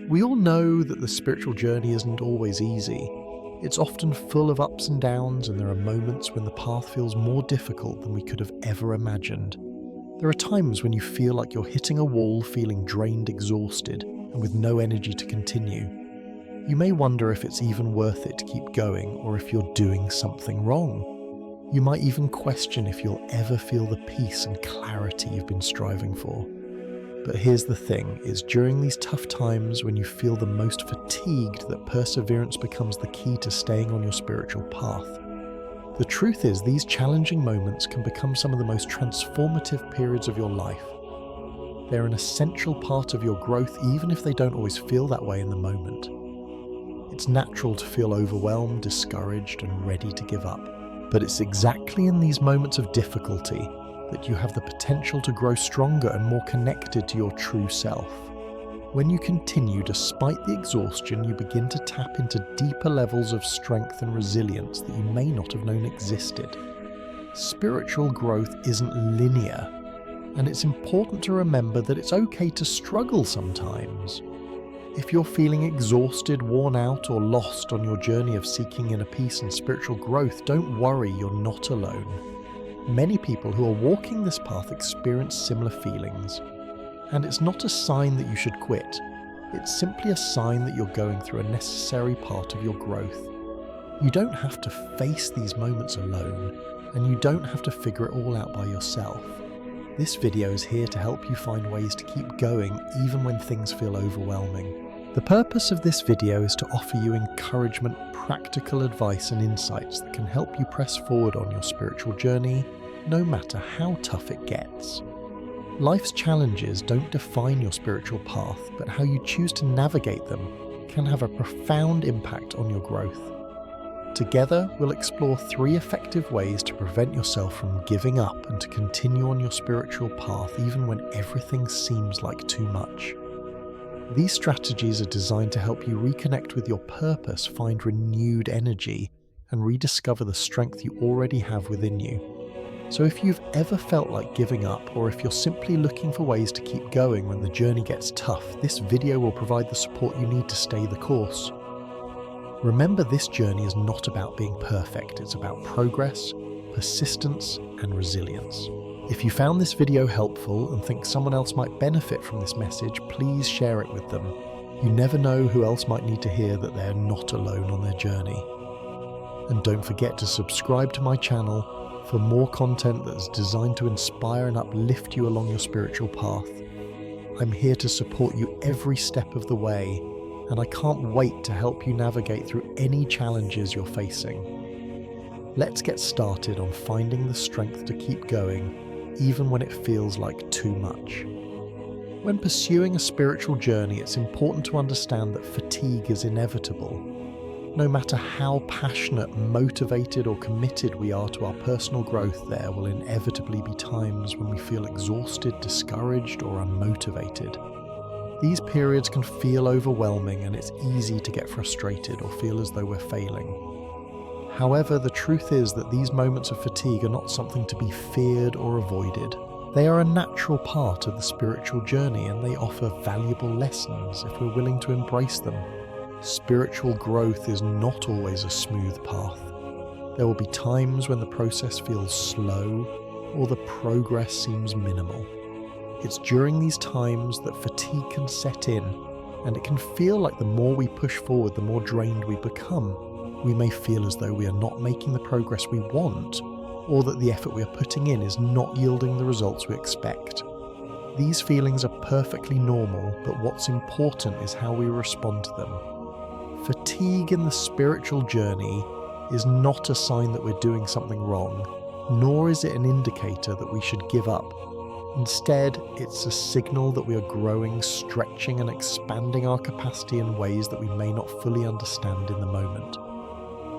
We all know that the spiritual journey isn't always easy. It's often full of ups and downs, and there are moments when the path feels more difficult than we could have ever imagined. There are times when you feel like you're hitting a wall, feeling drained, exhausted, and with no energy to continue. You may wonder if it's even worth it to keep going, or if you're doing something wrong. You might even question if you'll ever feel the peace and clarity you've been striving for. But here's the thing, it's during these tough times when you feel the most fatigued that perseverance becomes the key to staying on your spiritual path. The truth is, these challenging moments can become some of the most transformative periods of your life. They're an essential part of your growth, even if they don't always feel that way in the moment. It's natural to feel overwhelmed, discouraged, and ready to give up. But it's exactly in these moments of difficulty that you have the potential to grow stronger and more connected to your true self. When you continue despite the exhaustion, you begin to tap into deeper levels of strength and resilience that you may not have known existed. Spiritual growth isn't linear, and it's important to remember that it's okay to struggle sometimes. If you're feeling exhausted, worn out, or lost on your journey of seeking inner peace and spiritual growth, don't worry, you're not alone. Many people who are walking this path experience similar feelings, and it's not a sign that you should quit. It's simply a sign that you're going through a necessary part of your growth. You don't have to face these moments alone, and you don't have to figure it all out by yourself. This video is here to help you find ways to keep going even when things feel overwhelming. The purpose of this video is to offer you encouragement, practical advice and insights that can help you press forward on your spiritual journey, no matter how tough it gets. Life's challenges don't define your spiritual path, but how you choose to navigate them can have a profound impact on your growth. Together, we'll explore 3 effective ways to prevent yourself from giving up and to continue on your spiritual path even when everything seems like too much. These strategies are designed to help you reconnect with your purpose, find renewed energy, and rediscover the strength you already have within you. So if you've ever felt like giving up, or if you're simply looking for ways to keep going when the journey gets tough, this video will provide the support you need to stay the course. Remember, this journey is not about being perfect, it's about progress, persistence, and resilience. If you found this video helpful and think someone else might benefit from this message, please share it with them. You never know who else might need to hear that they're not alone on their journey. And don't forget to subscribe to my channel for more content that's designed to inspire and uplift you along your spiritual path. I'm here to support you every step of the way, and I can't wait to help you navigate through any challenges you're facing. Let's get started on finding the strength to keep going, even when it feels like too much. When pursuing a spiritual journey, it's important to understand that fatigue is inevitable. No matter how passionate, motivated, or committed we are to our personal growth, there will inevitably be times when we feel exhausted, discouraged, or unmotivated. These periods can feel overwhelming, and it's easy to get frustrated or feel as though we're failing. However, the truth is that these moments of fatigue are not something to be feared or avoided. They are a natural part of the spiritual journey, and they offer valuable lessons if we're willing to embrace them. Spiritual growth is not always a smooth path. There will be times when the process feels slow or the progress seems minimal. It's during these times that fatigue can set in, and it can feel like the more we push forward, the more drained we become. We may feel as though we are not making the progress we want, or that the effort we are putting in is not yielding the results we expect. These feelings are perfectly normal, but what's important is how we respond to them. Fatigue in the spiritual journey is not a sign that we're doing something wrong, nor is it an indicator that we should give up. Instead, it's a signal that we are growing, stretching, and expanding our capacity in ways that we may not fully understand in the moment.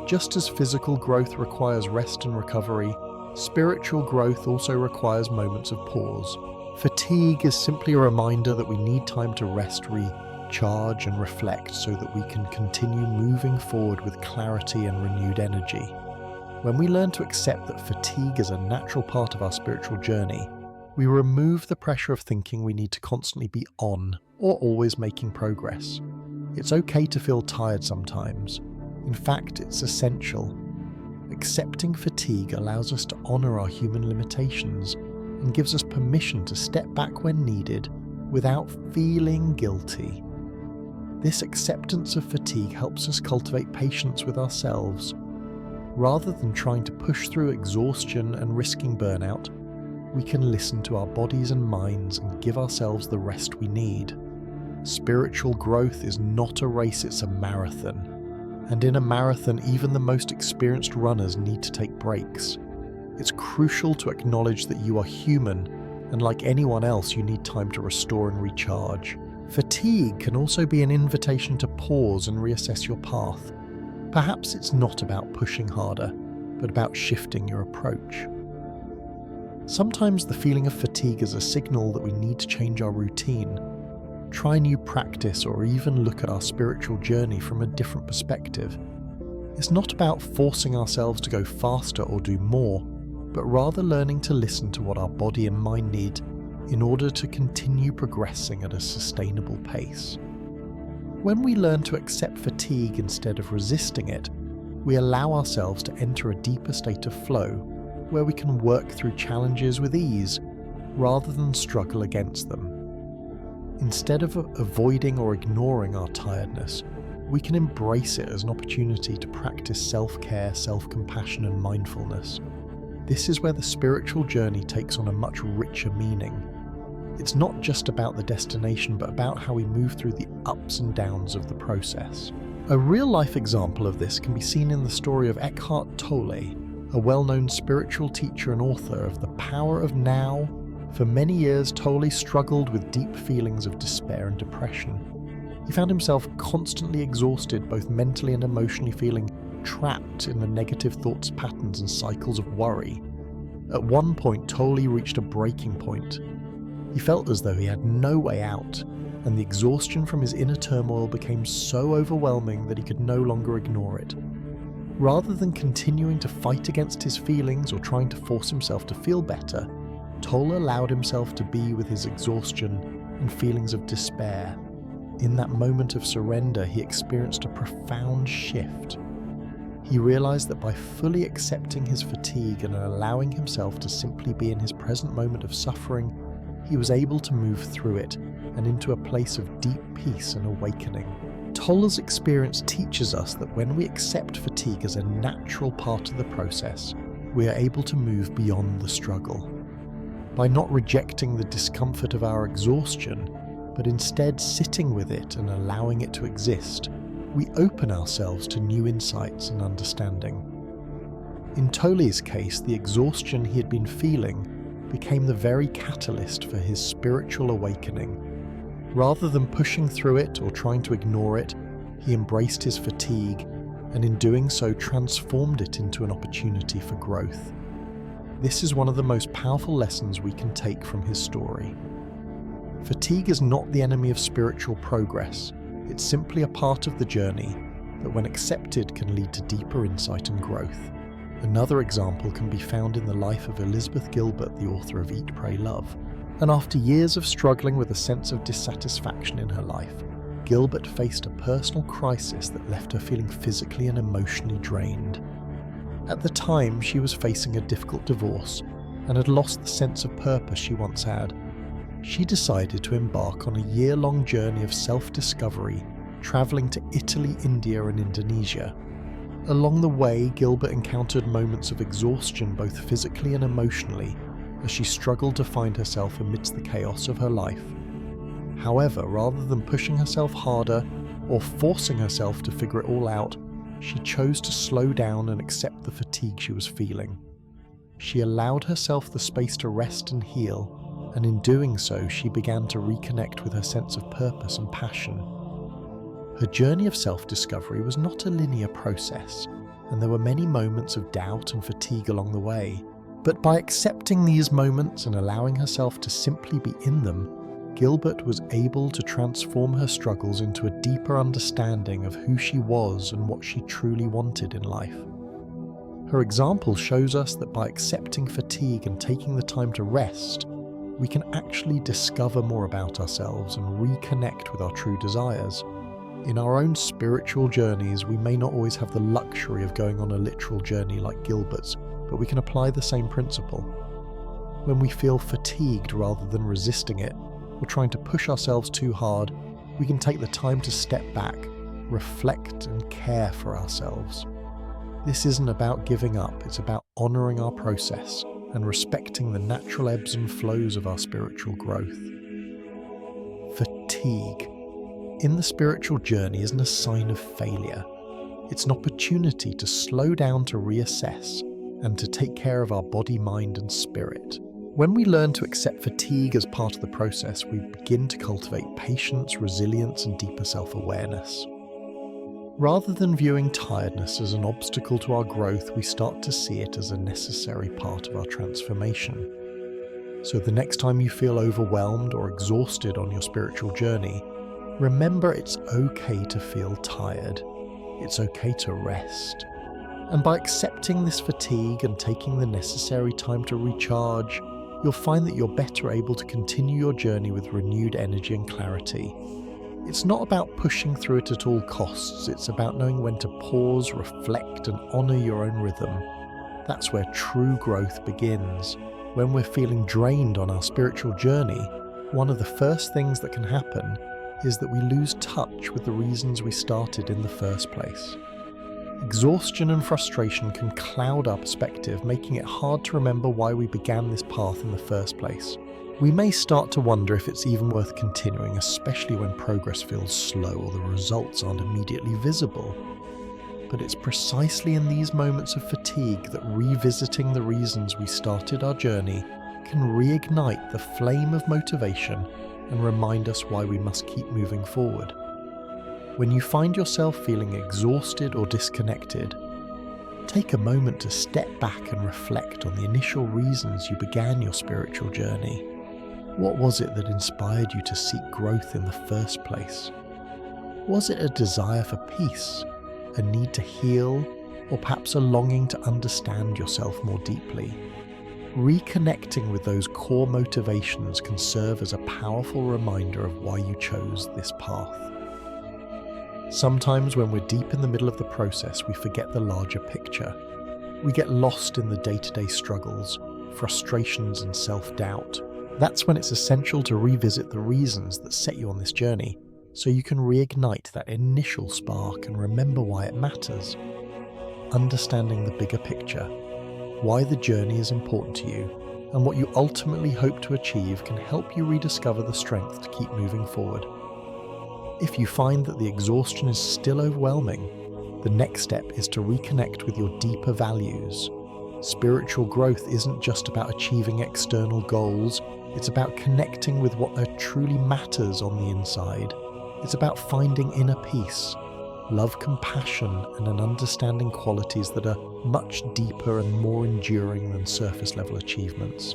Just as physical growth requires rest and recovery, spiritual growth also requires moments of pause. Fatigue is simply a reminder that we need time to rest, recharge, and reflect so that we can continue moving forward with clarity and renewed energy. When we learn to accept that fatigue is a natural part of our spiritual journey, we remove the pressure of thinking we need to constantly be on or always making progress. It's okay to feel tired sometimes. In fact, it's essential. Accepting fatigue allows us to honour our human limitations and gives us permission to step back when needed without feeling guilty. This acceptance of fatigue helps us cultivate patience with ourselves. Rather than trying to push through exhaustion and risking burnout, we can listen to our bodies and minds and give ourselves the rest we need. Spiritual growth is not a race, it's a marathon. And in a marathon, even the most experienced runners need to take breaks. It's crucial to acknowledge that you are human, and like anyone else, you need time to restore and recharge. Fatigue can also be an invitation to pause and reassess your path. Perhaps it's not about pushing harder, but about shifting your approach. Sometimes the feeling of fatigue is a signal that we need to change our routine, try new practice, or even look at our spiritual journey from a different perspective. It's not about forcing ourselves to go faster or do more, but rather learning to listen to what our body and mind need in order to continue progressing at a sustainable pace. When we learn to accept fatigue instead of resisting it, we allow ourselves to enter a deeper state of flow, where we can work through challenges with ease rather than struggle against them. Instead of avoiding or ignoring our tiredness, we can embrace it as an opportunity to practice self-care, self-compassion, and mindfulness. This is where the spiritual journey takes on a much richer meaning. It's not just about the destination, but about how we move through the ups and downs of the process. A real-life example of this can be seen in the story of Eckhart Tolle, a well-known spiritual teacher and author of The Power of Now. For many years, Tolle struggled with deep feelings of despair and depression. He found himself constantly exhausted, both mentally and emotionally, feeling trapped in the negative thoughts, patterns, and cycles of worry. At one point, Tolle reached a breaking point. He felt as though he had no way out, and the exhaustion from his inner turmoil became so overwhelming that he could no longer ignore it. Rather than continuing to fight against his feelings or trying to force himself to feel better, Tolle allowed himself to be with his exhaustion and feelings of despair. In that moment of surrender, he experienced a profound shift. He realized that by fully accepting his fatigue and allowing himself to simply be in his present moment of suffering, he was able to move through it and into a place of deep peace and awakening. Tolle's experience teaches us that when we accept fatigue as a natural part of the process, we are able to move beyond the struggle. By not rejecting the discomfort of our exhaustion, but instead sitting with it and allowing it to exist, we open ourselves to new insights and understanding. In Tolle's case, the exhaustion he had been feeling became the very catalyst for his spiritual awakening. Rather than pushing through it or trying to ignore it, he embraced his fatigue, and in doing so transformed it into an opportunity for growth. This is one of the most powerful lessons we can take from his story. Fatigue is not the enemy of spiritual progress. It's simply a part of the journey that, when accepted, can lead to deeper insight and growth. Another example can be found in the life of Elizabeth Gilbert, the author of Eat, Pray, Love. And after years of struggling with a sense of dissatisfaction in her life, Gilbert faced a personal crisis that left her feeling physically and emotionally drained. At the time, she was facing a difficult divorce and had lost the sense of purpose she once had. She decided to embark on a year-long journey of self-discovery, travelling to Italy, India, and Indonesia. Along the way, Gilbert encountered moments of exhaustion, both physically and emotionally, as she struggled to find herself amidst the chaos of her life. However, rather than pushing herself harder or forcing herself to figure it all out, she chose to slow down and accept the fatigue she was feeling. She allowed herself the space to rest and heal, and in doing so, she began to reconnect with her sense of purpose and passion. Her journey of self-discovery was not a linear process, and there were many moments of doubt and fatigue along the way. But by accepting these moments and allowing herself to simply be in them, Gilbert was able to transform her struggles into a deeper understanding of who she was and what she truly wanted in life. Her example shows us that by accepting fatigue and taking the time to rest, we can actually discover more about ourselves and reconnect with our true desires. In our own spiritual journeys, we may not always have the luxury of going on a literal journey like Gilbert's, but we can apply the same principle. When we feel fatigued rather than resisting it, or trying to push ourselves too hard, we can take the time to step back, reflect and care for ourselves. This isn't about giving up, it's about honouring our process and respecting the natural ebbs and flows of our spiritual growth. Fatigue in the spiritual journey isn't a sign of failure. It's an opportunity to slow down, to reassess, and to take care of our body, mind, and spirit. When we learn to accept fatigue as part of the process, we begin to cultivate patience, resilience, and deeper self-awareness. Rather than viewing tiredness as an obstacle to our growth, we start to see it as a necessary part of our transformation. So the next time you feel overwhelmed or exhausted on your spiritual journey, remember it's okay to feel tired. It's okay to rest. And by accepting this fatigue and taking the necessary time to recharge, you'll find that you're better able to continue your journey with renewed energy and clarity. It's not about pushing through it at all costs, it's about knowing when to pause, reflect, and honour your own rhythm. That's where true growth begins. When we're feeling drained on our spiritual journey, one of the first things that can happen is that we lose touch with the reasons we started in the first place. Exhaustion and frustration can cloud our perspective, making it hard to remember why we began this path in the first place. We may start to wonder if it's even worth continuing, especially when progress feels slow or the results aren't immediately visible. But it's precisely in these moments of fatigue that revisiting the reasons we started our journey can reignite the flame of motivation and remind us why we must keep moving forward. When you find yourself feeling exhausted or disconnected, take a moment to step back and reflect on the initial reasons you began your spiritual journey. What was it that inspired you to seek growth in the first place? Was it a desire for peace, a need to heal, or perhaps a longing to understand yourself more deeply? Reconnecting with those core motivations can serve as a powerful reminder of why you chose this path. Sometimes when we're deep in the middle of the process, we forget the larger picture. We get lost in the day-to-day struggles, frustrations, and self-doubt. That's when it's essential to revisit the reasons that set you on this journey, so you can reignite that initial spark and remember why it matters. Understanding the bigger picture, why the journey is important to you, and what you ultimately hope to achieve can help you rediscover the strength to keep moving forward. If you find that the exhaustion is still overwhelming, the next step is to reconnect with your deeper values. Spiritual growth isn't just about achieving external goals, it's about connecting with what truly matters on the inside. It's about finding inner peace, love, compassion, and an understanding qualities that are much deeper and more enduring than surface-level achievements.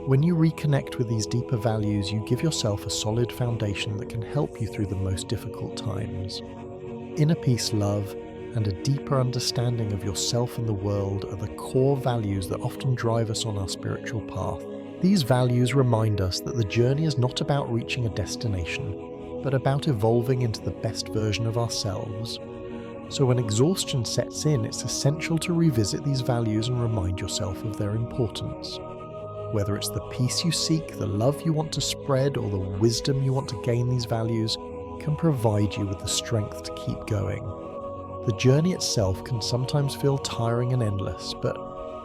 When you reconnect with these deeper values, you give yourself a solid foundation that can help you through the most difficult times. Inner peace, love, and a deeper understanding of yourself and the world are the core values that often drive us on our spiritual path. These values remind us that the journey is not about reaching a destination, but about evolving into the best version of ourselves. So when exhaustion sets in, it's essential to revisit these values and remind yourself of their importance. Whether it's the peace you seek, the love you want to spread, or the wisdom you want to gain, these values can provide you with the strength to keep going. The journey itself can sometimes feel tiring and endless, but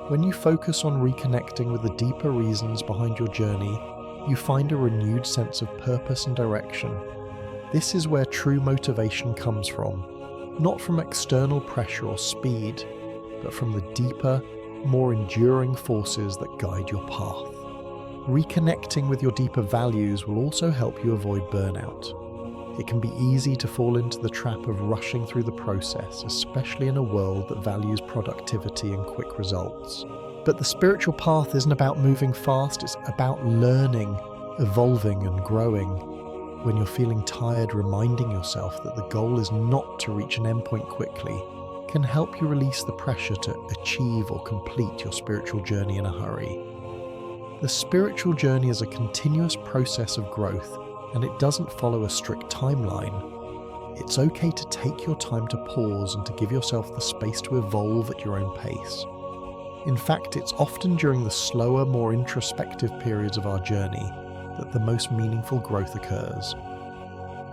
when you focus on reconnecting with the deeper reasons behind your journey, you find a renewed sense of purpose and direction. This is where true motivation comes from, not from external pressure or speed, but from the deeper, more enduring forces that guide your path. Reconnecting with your deeper values will also help you avoid burnout. It can be easy to fall into the trap of rushing through the process, especially in a world that values productivity and quick results. But the spiritual path isn't about moving fast, it's about learning, evolving, and growing. When you're feeling tired, reminding yourself that the goal is not to reach an endpoint quickly can help you release the pressure to achieve or complete your spiritual journey in a hurry. The spiritual journey is a continuous process of growth, and it doesn't follow a strict timeline. It's okay to take your time to pause and to give yourself the space to evolve at your own pace. In fact, it's often during the slower, more introspective periods of our journey that the most meaningful growth occurs.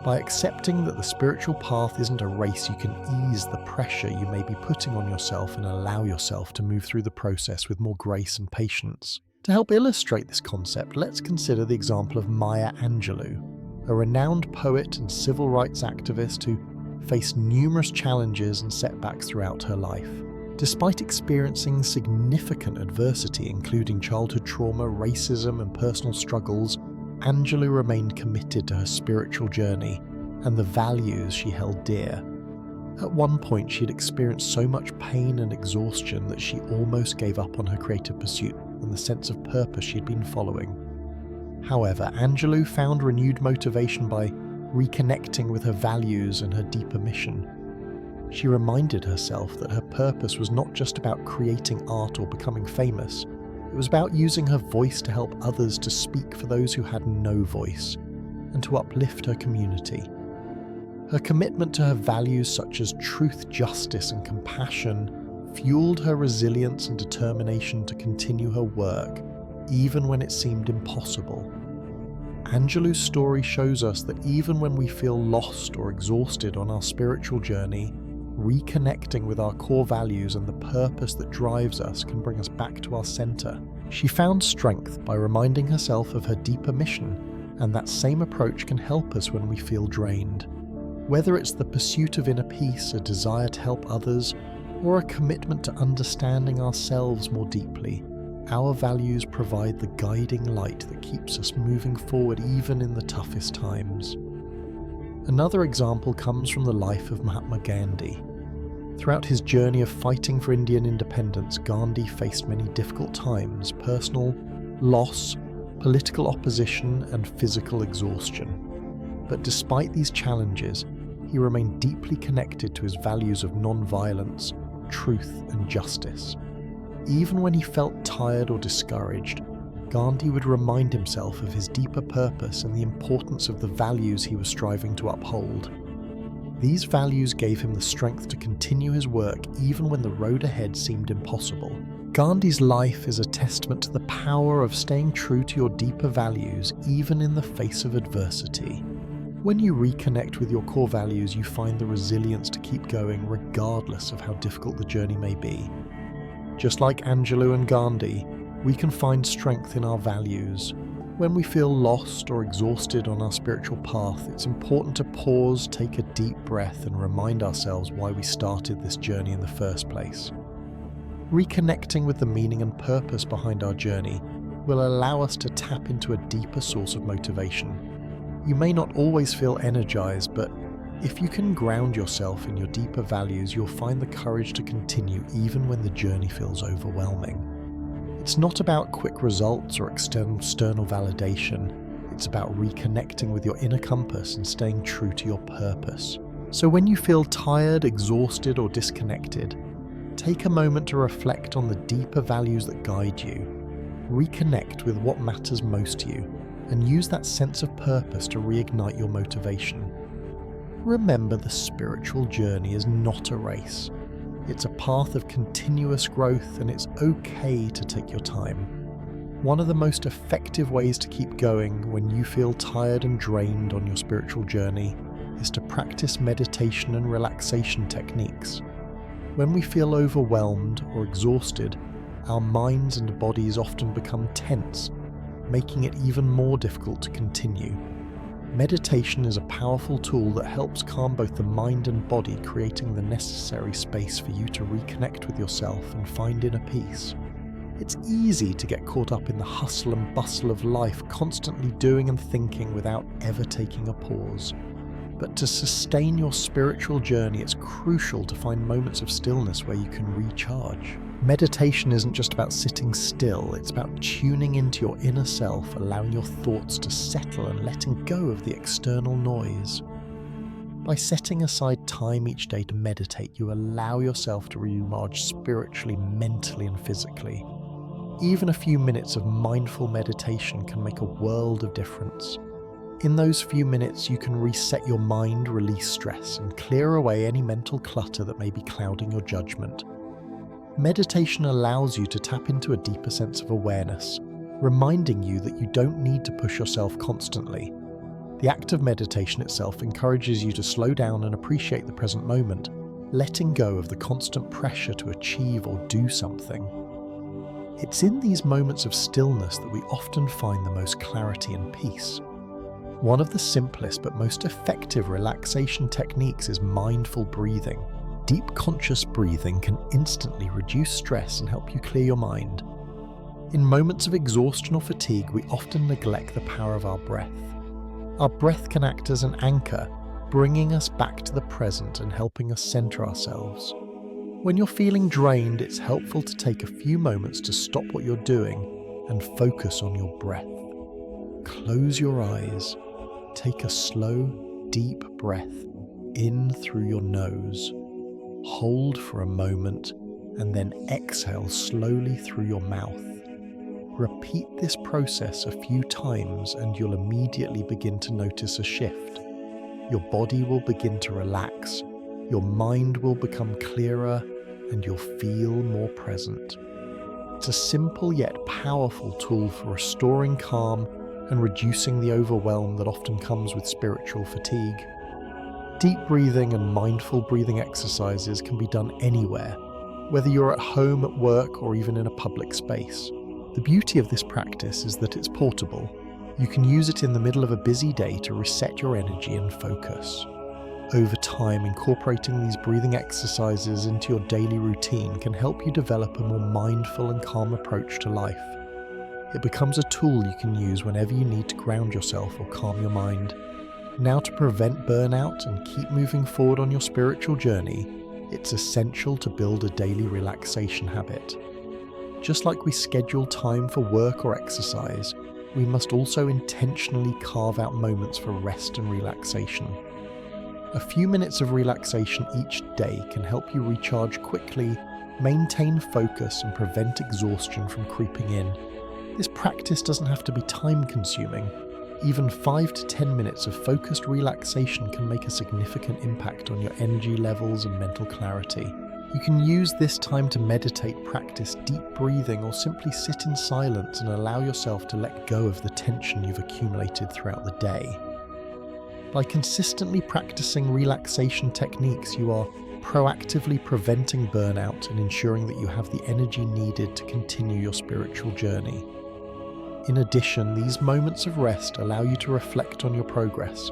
By accepting that the spiritual path isn't a race, you can ease the pressure you may be putting on yourself and allow yourself to move through the process with more grace and patience. To help illustrate this concept, let's consider the example of Maya Angelou, a renowned poet and civil rights activist who faced numerous challenges and setbacks throughout her life. Despite experiencing significant adversity, including childhood trauma, racism, and personal struggles, Angelou remained committed to her spiritual journey and the values she held dear. At one point, she had experienced so much pain and exhaustion that she almost gave up on her creative pursuit and the sense of purpose she had been following. However, Angelou found renewed motivation by reconnecting with her values and her deeper mission. She reminded herself that her purpose was not just about creating art or becoming famous. It was about using her voice to help others, to speak for those who had no voice, and to uplift her community. Her commitment to her values such as truth, justice, and compassion fueled her resilience and determination to continue her work, even when it seemed impossible. Angelou's story shows us that even when we feel lost or exhausted on our spiritual journey, reconnecting with our core values and the purpose that drives us can bring us back to our center. She found strength by reminding herself of her deeper mission, and that same approach can help us when we feel drained. Whether it's the pursuit of inner peace, a desire to help others, or a commitment to understanding ourselves more deeply, our values provide the guiding light that keeps us moving forward even in the toughest times. Another example comes from the life of Mahatma Gandhi. Throughout his journey of fighting for Indian independence, Gandhi faced many difficult times: personal loss, political opposition, and physical exhaustion. But despite these challenges, he remained deeply connected to his values of non-violence, truth, and justice. Even when he felt tired or discouraged, Gandhi would remind himself of his deeper purpose and the importance of the values he was striving to uphold. These values gave him the strength to continue his work even when the road ahead seemed impossible. Gandhi's life is a testament to the power of staying true to your deeper values even in the face of adversity. When you reconnect with your core values, you find the resilience to keep going regardless of how difficult the journey may be. Just like Angelou and Gandhi, we can find strength in our values. When we feel lost or exhausted on our spiritual path, it's important to pause, take a deep breath, and remind ourselves why we started this journey in the first place. Reconnecting with the meaning and purpose behind our journey will allow us to tap into a deeper source of motivation. You may not always feel energized, but if you can ground yourself in your deeper values, you'll find the courage to continue even when the journey feels overwhelming. It's not about quick results or external validation. It's about reconnecting with your inner compass and staying true to your purpose. So when you feel tired, exhausted, or disconnected, take a moment to reflect on the deeper values that guide you. Reconnect with what matters most to you, and use that sense of purpose to reignite your motivation. Remember, the spiritual journey is not a race. It's a path of continuous growth, and it's okay to take your time. One of the most effective ways to keep going when you feel tired and drained on your spiritual journey is to practice meditation and relaxation techniques. When we feel overwhelmed or exhausted, our minds and bodies often become tense, making it even more difficult to continue. Meditation is a powerful tool that helps calm both the mind and body, creating the necessary space for you to reconnect with yourself and find inner peace. It's easy to get caught up in the hustle and bustle of life, constantly doing and thinking without ever taking a pause. But to sustain your spiritual journey, it's crucial to find moments of stillness where you can recharge. Meditation isn't just about sitting still, it's about tuning into your inner self, allowing your thoughts to settle and letting go of the external noise. By setting aside time each day to meditate, you allow yourself to recharge spiritually, mentally, and physically. Even a few minutes of mindful meditation can make a world of difference. In those few minutes, you can reset your mind, release stress, and clear away any mental clutter that may be clouding your judgment. Meditation allows you to tap into a deeper sense of awareness, reminding you that you don't need to push yourself constantly. The act of meditation itself encourages you to slow down and appreciate the present moment, letting go of the constant pressure to achieve or do something. It's in these moments of stillness that we often find the most clarity and peace. One of the simplest but most effective relaxation techniques is mindful breathing. Deep conscious breathing can instantly reduce stress and help you clear your mind. In moments of exhaustion or fatigue, we often neglect the power of our breath. Our breath can act as an anchor, bringing us back to the present and helping us center ourselves. When you're feeling drained, it's helpful to take a few moments to stop what you're doing and focus on your breath. Close your eyes. Take a slow, deep breath in through your nose. Hold for a moment and then exhale slowly through your mouth. Repeat this process a few times and you'll immediately begin to notice a shift. Your body will begin to relax, your mind will become clearer, and you'll feel more present. It's a simple yet powerful tool for restoring calm and reducing the overwhelm that often comes with spiritual fatigue. Deep breathing and mindful breathing exercises can be done anywhere, whether you're at home, at work, or even in a public space. The beauty of this practice is that it's portable. You can use it in the middle of a busy day to reset your energy and focus. Over time, incorporating these breathing exercises into your daily routine can help you develop a more mindful and calm approach to life. It becomes a tool you can use whenever you need to ground yourself or calm your mind. Now, to prevent burnout and keep moving forward on your spiritual journey, it's essential to build a daily relaxation habit. Just like we schedule time for work or exercise, we must also intentionally carve out moments for rest and relaxation. A few minutes of relaxation each day can help you recharge quickly, maintain focus, and prevent exhaustion from creeping in. This practice doesn't have to be time-consuming. Even 5 to 10 minutes of focused relaxation can make a significant impact on your energy levels and mental clarity. You can use this time to meditate, practice deep breathing, or simply sit in silence and allow yourself to let go of the tension you've accumulated throughout the day. By consistently practicing relaxation techniques, you are proactively preventing burnout and ensuring that you have the energy needed to continue your spiritual journey. In addition, these moments of rest allow you to reflect on your progress,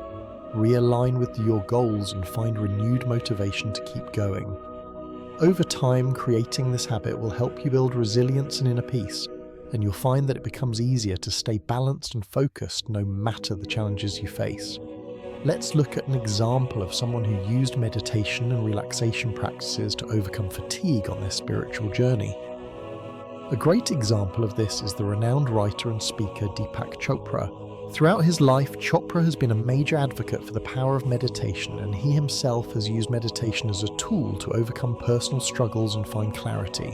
realign with your goals, and find renewed motivation to keep going. Over time, creating this habit will help you build resilience and inner peace, and you'll find that it becomes easier to stay balanced and focused no matter the challenges you face. Let's look at an example of someone who used meditation and relaxation practices to overcome fatigue on their spiritual journey. A great example of this is the renowned writer and speaker Deepak Chopra. Throughout his life, Chopra has been a major advocate for the power of meditation, and he himself has used meditation as a tool to overcome personal struggles and find clarity.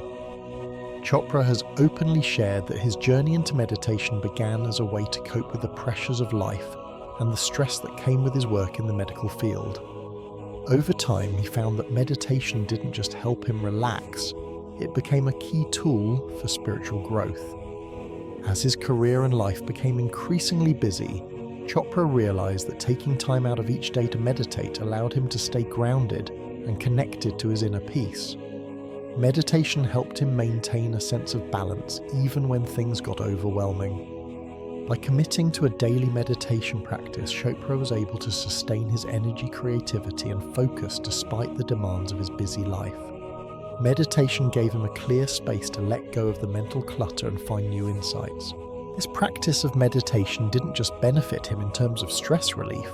Chopra has openly shared that his journey into meditation began as a way to cope with the pressures of life and the stress that came with his work in the medical field. Over time, he found that meditation didn't just help him relax, it became a key tool for spiritual growth. As his career and life became increasingly busy, Chopra realized that taking time out of each day to meditate allowed him to stay grounded and connected to his inner peace. Meditation helped him maintain a sense of balance even when things got overwhelming. By committing to a daily meditation practice, Chopra was able to sustain his energy, creativity, and focus despite the demands of his busy life. Meditation gave him a clear space to let go of the mental clutter and find new insights. This practice of meditation didn't just benefit him in terms of stress relief,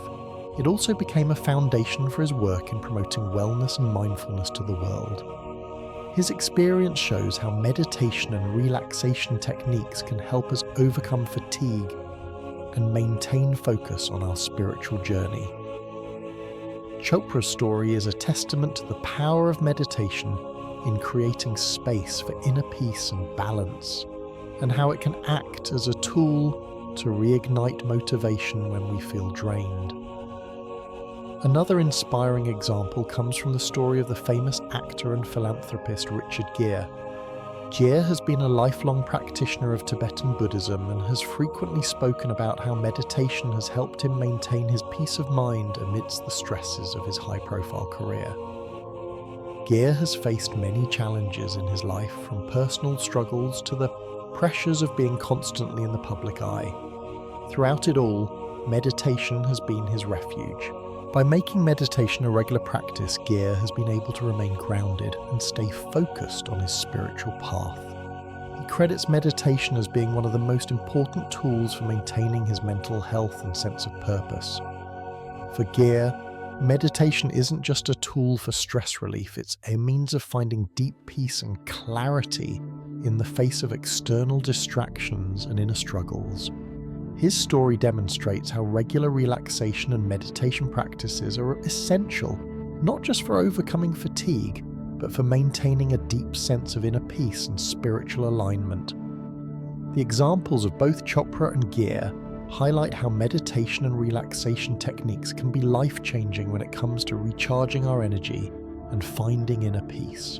it also became a foundation for his work in promoting wellness and mindfulness to the world. His experience shows how meditation and relaxation techniques can help us overcome fatigue and maintain focus on our spiritual journey. Chopra's story is a testament to the power of meditation in creating space for inner peace and balance, and how it can act as a tool to reignite motivation when we feel drained. Another inspiring example comes from the story of the famous actor and philanthropist Richard Gere. Gere has been a lifelong practitioner of Tibetan Buddhism and has frequently spoken about how meditation has helped him maintain his peace of mind amidst the stresses of his high-profile career. Gere has faced many challenges in his life, from personal struggles to the pressures of being constantly in the public eye. Throughout it all, meditation has been his refuge. By making meditation a regular practice, Gere has been able to remain grounded and stay focused on his spiritual path. He credits meditation as being one of the most important tools for maintaining his mental health and sense of purpose. For Gere, meditation isn't just a tool for stress relief, it's a means of finding deep peace and clarity in the face of external distractions and inner struggles. His story demonstrates how regular relaxation and meditation practices are essential, not just for overcoming fatigue, but for maintaining a deep sense of inner peace and spiritual alignment. The examples of both Chopra and Gere highlight how meditation and relaxation techniques can be life-changing when it comes to recharging our energy and finding inner peace.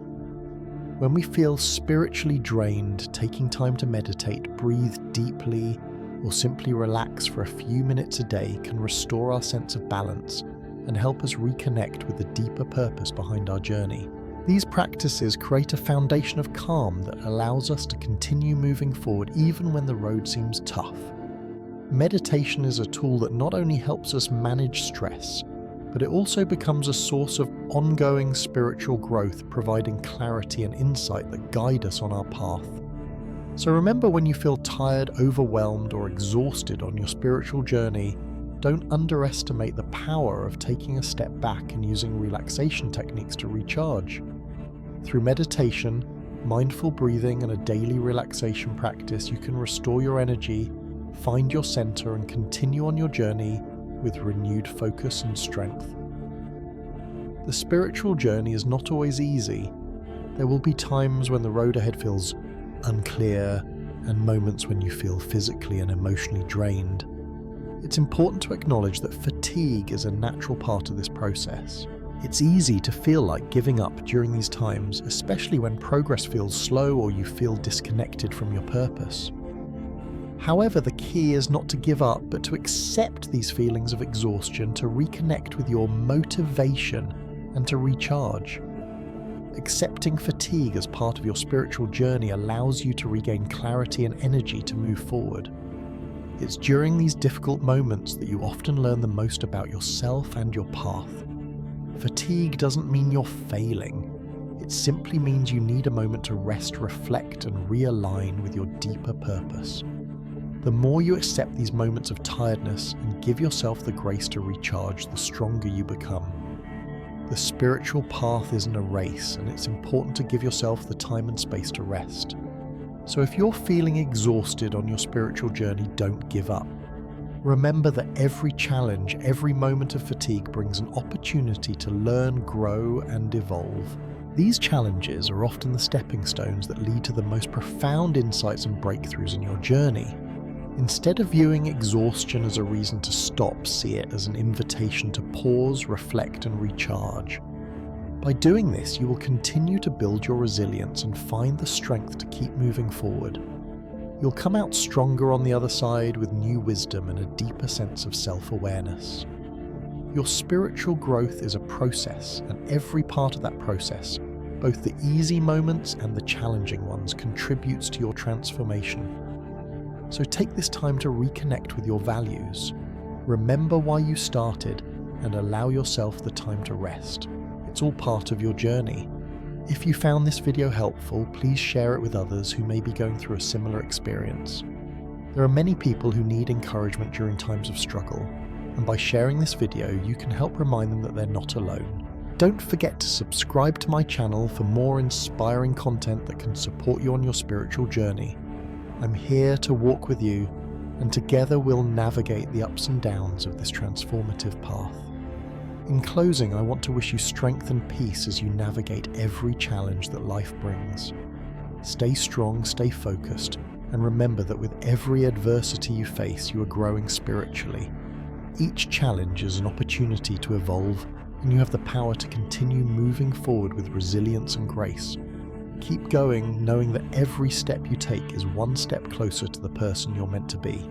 When we feel spiritually drained, taking time to meditate, breathe deeply, or simply relax for a few minutes a day can restore our sense of balance and help us reconnect with the deeper purpose behind our journey. These practices create a foundation of calm that allows us to continue moving forward even when the road seems tough. Meditation is a tool that not only helps us manage stress, but it also becomes a source of ongoing spiritual growth, providing clarity and insight that guide us on our path. So remember, when you feel tired, overwhelmed, or exhausted on your spiritual journey, don't underestimate the power of taking a step back and using relaxation techniques to recharge. Through meditation, mindful breathing, and a daily relaxation practice, you can restore your energy, find your center, and continue on your journey with renewed focus and strength. The spiritual journey is not always easy. There will be times when the road ahead feels unclear, and moments when you feel physically and emotionally drained. It's important to acknowledge that fatigue is a natural part of this process. It's easy to feel like giving up during these times, especially when progress feels slow or you feel disconnected from your purpose. However, the key is not to give up, but to accept these feelings of exhaustion, to reconnect with your motivation, and to recharge. Accepting fatigue as part of your spiritual journey allows you to regain clarity and energy to move forward. It's during these difficult moments that you often learn the most about yourself and your path. Fatigue doesn't mean you're failing. It simply means you need a moment to rest, reflect, and realign with your deeper purpose. The more you accept these moments of tiredness and give yourself the grace to recharge, the stronger you become. The spiritual path isn't a race, and it's important to give yourself the time and space to rest. So if you're feeling exhausted on your spiritual journey, don't give up. Remember that every challenge, every moment of fatigue brings an opportunity to learn, grow, and evolve. These challenges are often the stepping stones that lead to the most profound insights and breakthroughs in your journey. Instead of viewing exhaustion as a reason to stop, see it as an invitation to pause, reflect, and recharge. By doing this, you will continue to build your resilience and find the strength to keep moving forward. You'll come out stronger on the other side with new wisdom and a deeper sense of self-awareness. Your spiritual growth is a process, and every part of that process, both the easy moments and the challenging ones, contributes to your transformation. So take this time to reconnect with your values. Remember why you started, and allow yourself the time to rest. It's all part of your journey. If you found this video helpful, please share it with others who may be going through a similar experience. There are many people who need encouragement during times of struggle, and by sharing this video, you can help remind them that they're not alone. Don't forget to subscribe to my channel for more inspiring content that can support you on your spiritual journey. I'm here to walk with you, and together we'll navigate the ups and downs of this transformative path. In closing, I want to wish you strength and peace as you navigate every challenge that life brings. Stay strong, stay focused, And remember that with every adversity you face, you are growing spiritually. Each challenge is an opportunity to evolve, and you have the power to continue moving forward with resilience and grace. Keep going, knowing that every step you take is one step closer to the person you're meant to be.